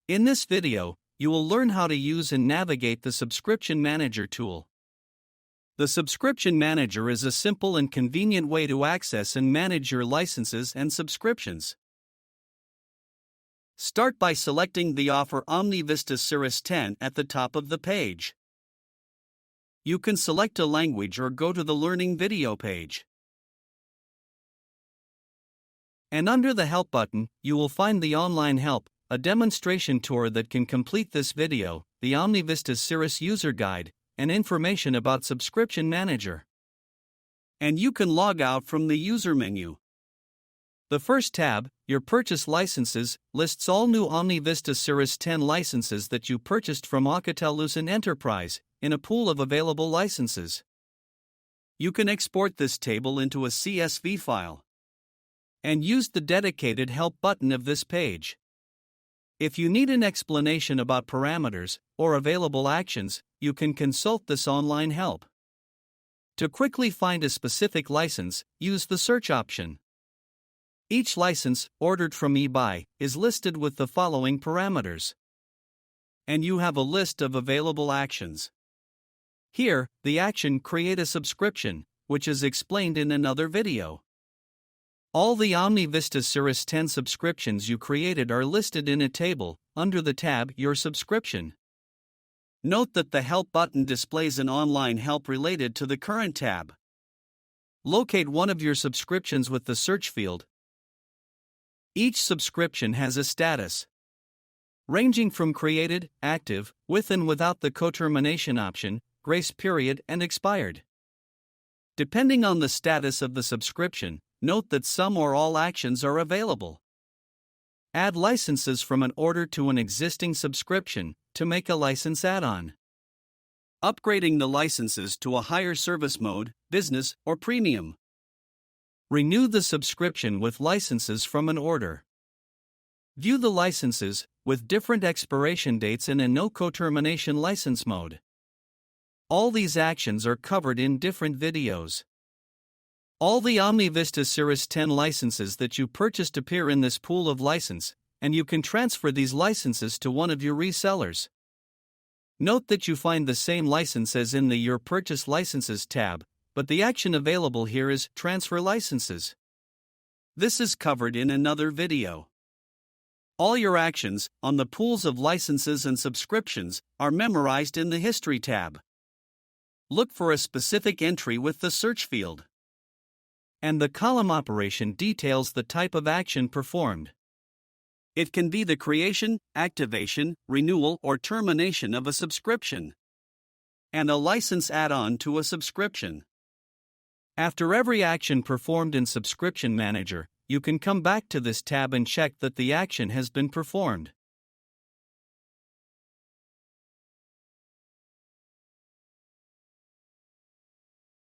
In this video, you will learn how to use and navigate the Subscription Manager tool. The Subscription Manager is a simple and convenient way to access and manage your licenses and subscriptions. Start by selecting the offer OmniVista Cirrus 10 at the top of the page. You can select a language or go to the Learning Video page. And under the Help button, you will find the Online Help, a demonstration tour that can complete this video, the OmniVista Cirrus User Guide, and information about Subscription Manager. And you can log out from the User menu. The first tab, Your Purchase Licenses, lists all new OmniVista Cirrus 10 licenses that you purchased from Alcatel-Lucent Enterprise, in a pool of available licenses. You can export this table into a CSV file and use the dedicated Help button of this page. If you need an explanation about parameters or available actions, you can consult this online help. To quickly find a specific license, use the search option. Each license, ordered from eBay, is listed with the following parameters. And you have a list of available actions. Here, the action Create a Subscription, which is explained in another video. All the OmniVista Cirrus 10 subscriptions you created are listed in a table, under the tab Your Subscription. Note that the Help button displays an online help related to the current tab. Locate one of your subscriptions with the search field. Each subscription has a status, ranging from created, active, with and without the co-termination option, grace period, and expired. Depending on the status of the subscription, note that some or all actions are available. Add licenses from an order to an existing subscription to make a license add-on. Upgrading the licenses to a higher service mode, business, or premium. Renew the subscription with licenses from an order. View the licenses with different expiration dates in a no co-termination license mode. All these actions are covered in different videos. All the OmniVista Cirrus 10 licenses that you purchased appear in this pool of license, and you can transfer these licenses to one of your resellers. Note that you find the same license as in the Your Purchase Licenses tab, but the action available here is Transfer Licenses. This is covered in another video. All your actions on the pools of licenses and subscriptions are memorized in the History tab. Look for a specific entry with the search field. And the column operation details the type of action performed. It can be the creation, activation, renewal, or termination of a subscription, and a license add-on to a subscription. After every action performed in Subscription Manager, you can come back to this tab and check that the action has been performed.